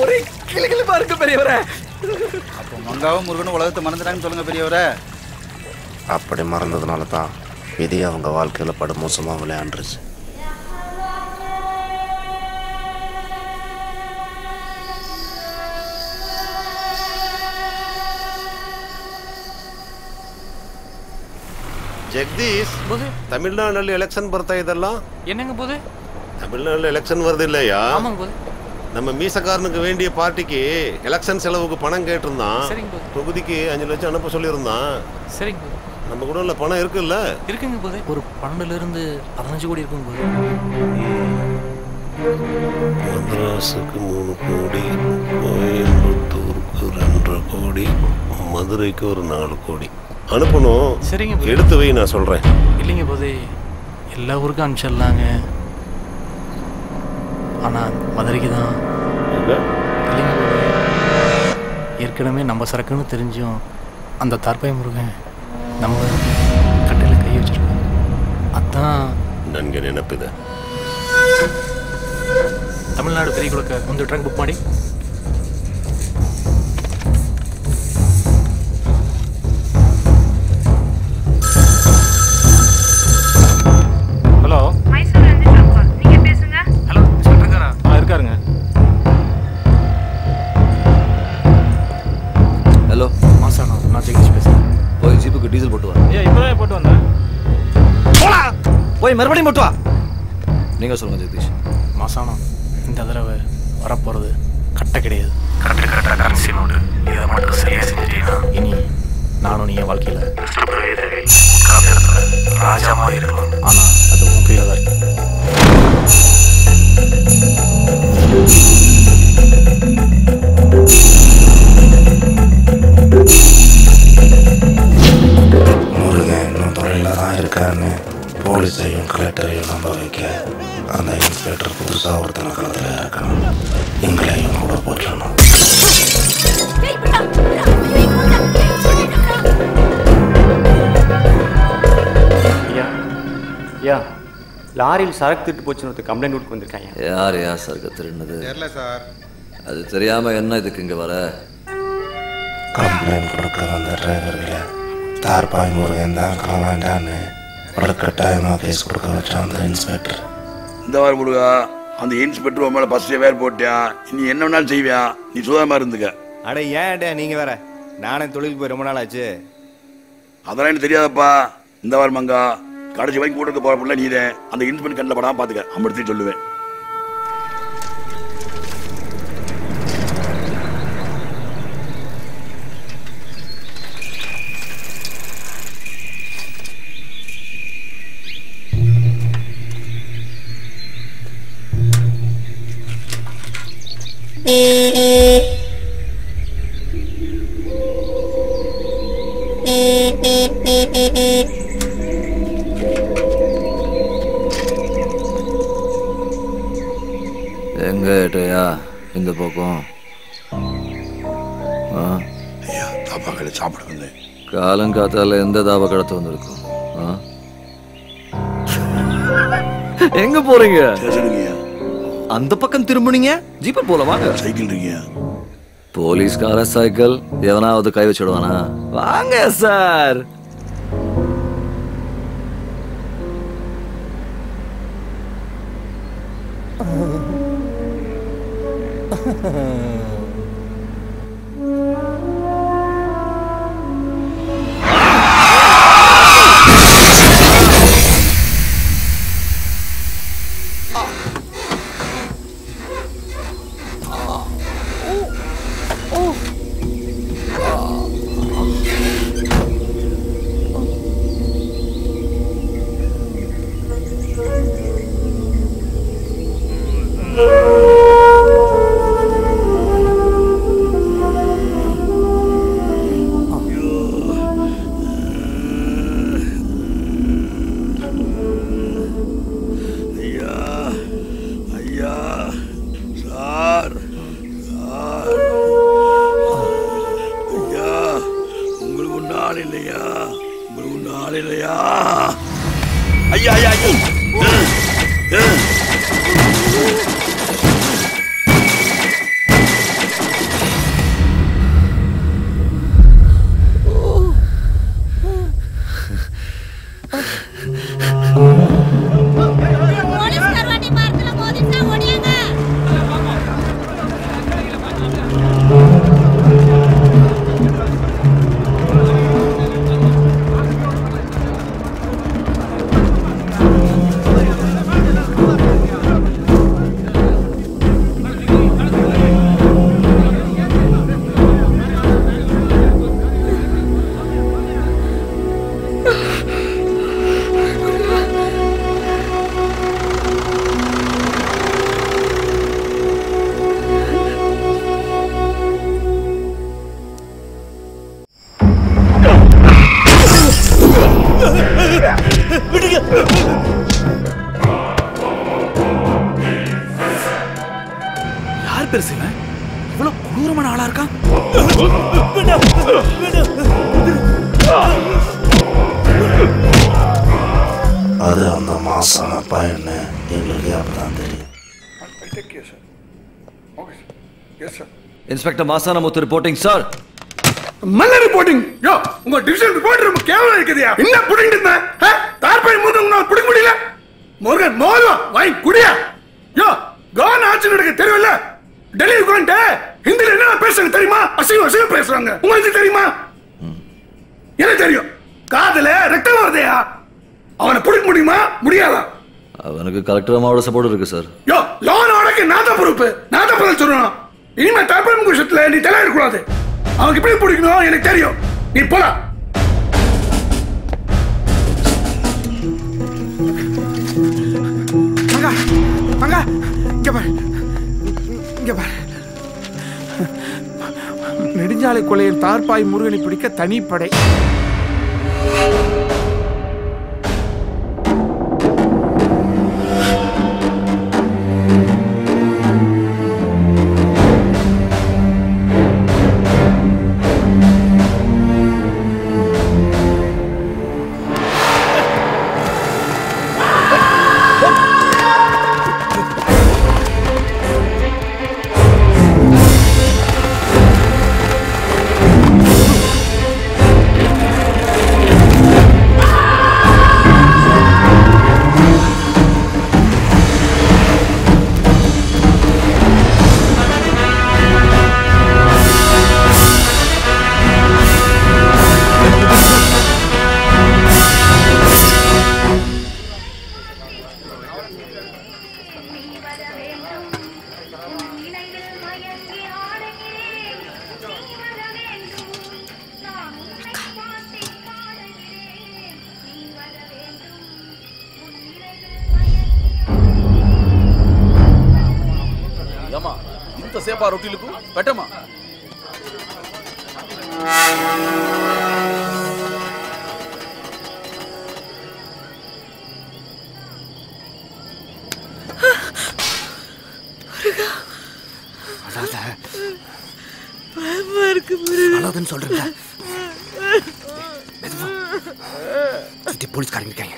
ஒரே கிளிகிளிப்பா இருக்கு பெரியவரே. அப்போ மங்காவும் முருகனும் உலகத்தை மறந்துட்டாங்கன்னு சொல்லுங்க பெரியவரே. அப்படி மறந்ததுனால தான் விதி அவங்க வாழ்க்கையில் படுமோசமாக விளையாண்டுருச்சு. ಜಗದೀಶ್, ತಮಿಳ್ನಾಡಲ್ಲಿ ಎಲೆಕ್ಷನ್ ಬರ್ತಾ ಇದಲ್ಲ, என்னங்க போது? தமிழ்நாடுல எலெக்ஷன் வருது இல்லையா? ஆமாங்க போது. நம்ம மீசக்காரனுக்கு வேண்டிய பார்ட்டிக்கு எலெக்ஷன் செலவுக்கு பணம் கேட்டிருந்தான். சரிங்க போது. தொகுதிக்கு 5 லட்சம் அனுப்ப சொல்லியிருந்தான். சரிங்க போது. நம்ம கூட பணம் இருக்குல்ல? இருக்குங்க போது. ஒரு 12 to 15 கோடி இருக்குங்க போது. மദ്രാஸுக்கு 3 கோடி, கோயம்புத்தூருக்கு 2.5 கோடி, மதுரைக்கு ஒரு 4 கோடி அனுப்பணும். சரிங்க, எடுத்து வை, நான் சொல்றேன். இல்லைங்க போது, எல்லா ஊருக்கும் அனுப்பிச்சிடலாங்க. ஆனால் மதுரைக்கு தான் இல்லைங்க போது. ஏற்கனவே நம்ம சரக்குன்னு தெரிஞ்சும் அந்த தார்பாய் முருகன் நம்ம கட்டையில் கை வச்சிருக்கோம். அதான் ನನಗೆ ನೆನಪಿದೆ. ತಮಿಳ್ನಾಡು பெரியகுளಕ್ಕೆ ಒಂದು ಟ್ರಕ್ ಬುಕ್ ಮಾಡಿ. ஹலோ, மைசூர்லேருந்து ஷோக்கர், நீங்கள் பேசுங்க. ஹலோ, சொல்கிறேங்காரா? இருக்காருங்க. ஹலோ மாசானா, நான் ஜெகதீஷ் பேசுகிறேன். போய் ஜீப்புக்கு டீசல் போட்டு வா. ஏன் இப்போதான் போட்டு வந்தேன். போய் மறுபடியும் போட்டு வா. நீங்கள் சொல்லுங்கள் ஜெகதீஷ். மாசானா, இந்த தடவை வரப்போகிறது கட்டை கிடையாது. கரெக்டாக கரன்சி நோடு. இதை மட்டும் சரியாக செஞ்சுட்டீங்கன்னா இனி நானும் நீ என் வாழ்க்கையில் ராஜாமாக இருக்கலாம். ஆனால் அது உன் கையில் தான் இருக்கு. முருகன் இன்னும் தொழிலில் தான் இருக்காருன்னு போலீஸையும் கலெக்டரையும் நம்ப வைக்க அந்த இன்ஸ்பெக்டர் புதுசாக ஒருத்தனை கலத்தில் இருக்கணும். எங்களையும் கூட போற்றணும். ஐயா, லாரியில் சரக்கு திட்டு போச்சுன்னு கம்ப்ளைண்ட் கொடுக்க வந்திருக்காங்க. யார் சரக்கு திருடுனது? தெரியல சார். அது தெரியாமல் என்ன இதுக்கு இங்கே வர? கம்ப்ளைண்ட் கொடுக்க வந்த டிரைவர்களை தார்பாய் முருகன் தான் காணாண்டான்னு வலுக்கட்டாயமாக கேஸ் கொடுக்க வச்சான் அந்த இன்ஸ்பெக்டர். இந்த வாரம் முருகா, அந்த இன்ஸ்பெக்டர் உன் மேலே ஃபஸ்ட்டு வேறு போட்டியான். நீ என்ன வேணாலும் செய்வியா, நீ சுதமாக இருந்துக்க. அட ஏன்டா நீங்கள் வேற, நானே தொழிலுக்கு போய் ரொம்ப நாள் ஆச்சு. அதெல்லாம் எனக்கு தெரியாதப்பா. இந்த வாரம் மங்கா கடைசி வரைக்கும் கூட்டத்துக்கு போகிற பிள்ளை நீதேன். அந்த இன்ஸ்பெக்டர் கண்ணில் படாமல் பார்த்துக்க, அம்படுத்தி சொல்லுவேன். எங்க ஏட்டையா இந்த பக்கம்? ஐயா, தாப்பா கடை சாப்பிட வந்தேன். காலங்காத்தால எந்த தாபா கடத்து வந்திருக்கும்? எங்க போறீங்க? அந்த பக்கம் திரும்புனீங்க, ஜீப்பர் போல வாங்க. சைக்கிள் இருக்கீங்க? போலீஸ்கார சைக்கிள் எவனாவது கை வச்சிடுவானா? வாங்க சார். யார் பெருசு இவன்? இவ்வளவு கொடூரமான ஆளா இருக்கான். அது அந்த மாசான பையன்னு எங்களுக்கு அப்பதான் தெரியும். Inspector Masanamuthu reporting sir. மல்ல ரிப்போர்ட்டிங். யோ உங்க டிவிஷன் ரிப்போர்ட் ரொம்ப கேவலமா இருக்குதியா. என்ன புடிங்கிட்டு இருந்த? தார்பாய் மூந்து உன்னால புடிங்க முடியல. முருகன் மோல்வா வாய் குடியா. யோ கான் ஆட்சி நடக்க தெரியல. டெல்லி கோண்டே ஹிந்தில என்ன பேசுறாங்க தெரியுமா? அசிங்க பேசுறாங்க. உங்களுக்கு தெரியுமா? என்ன தெரியும்? காதுல ரத்தம் வருதேயா. அவனை புடிக்க முடியுமா? முடியாதா? அவனுக்கு கலெக்டர் அம்மாவோட சப்போர்ட் இருக்கு சார். யோ லோன் ஆடக்கு நான் தான் பொறுப்பு. நான் தான் பதில் சொல்லணும். இனிமே தார்பாய் விஷயத்துல நீ தலையிட கூடாது. அவனுக்கு எப்படி பிடிக்கணும் எனக்கு தெரியும். நீ போல. நெடுஞ்சாலை கொள்ளையில் தார்பாய் முருகனை பிடிக்க தனிப்படை. సేపా రొట్టెలకు పెట్టమా. அழாதுன்னு சொல்றேன். சுத்தி போலீஸ்காரங்க இருக்காங்க.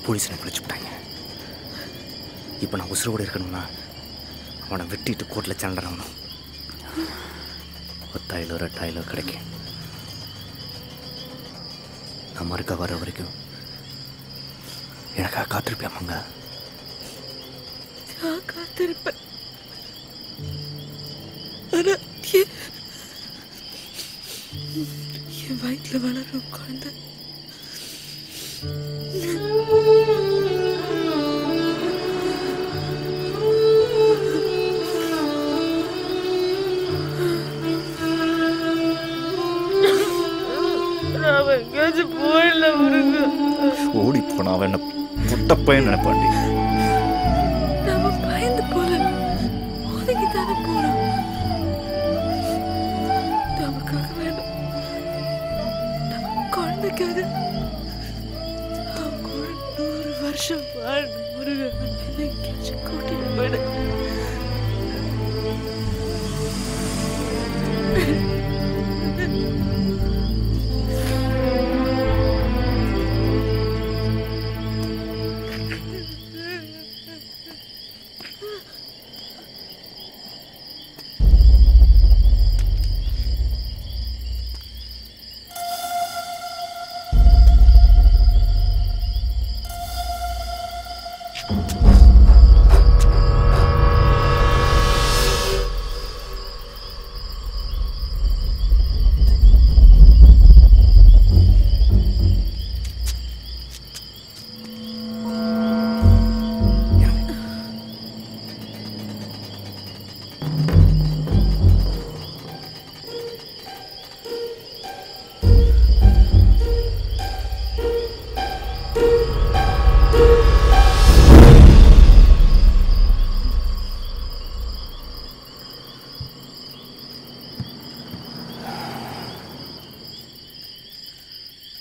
போலீஸ் பிடிச்சு விட்டாங்க. இப்போ நான் உசுரோடு இருக்கணும்னா அவனை வெட்டிட்டு கோர்ட்டில் சண்டை. ஒத்தாயிலோ ரெட்டாயிலோ கிடைக்கும். நான் மறுக்க வர வரைக்கும் எனக்காக காத்திருப்பேன் மங்கா. காத்திருப்பேன். என் வயிற்றுல வளரும் குழந்தை ஓடி போனா அவன் என்ன புட்டப்பையன் நினைப்பாண்டி. நாம பயந்து போல ஒதுங்கி தானே போறோம். நமக்காக வேணும், நம்ம குழந்தைக்காக. அவங்க 100 வருஷம் வாழணும். முருகன் எங்கேயாச்சும் கூட்டிட்டு போயிடு.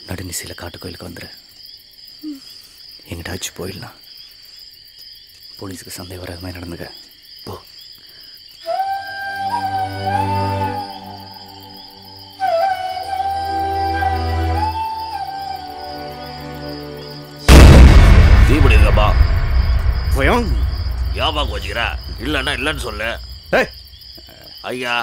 நடுநிசையில் காட்டு கோயிலுக்கு வந்துரு. எங்கிட்டாச்சும் போயிடலாம். போலீஸுக்கு சந்தேகம் வராத மாதிரி நடந்துக்க. போ. தீபடி இருக்கப்பா. பயம் யாபா கோச்சிக்கிறா இல்லைன்னா இல்லைன்னு சொல்லு. ஐயா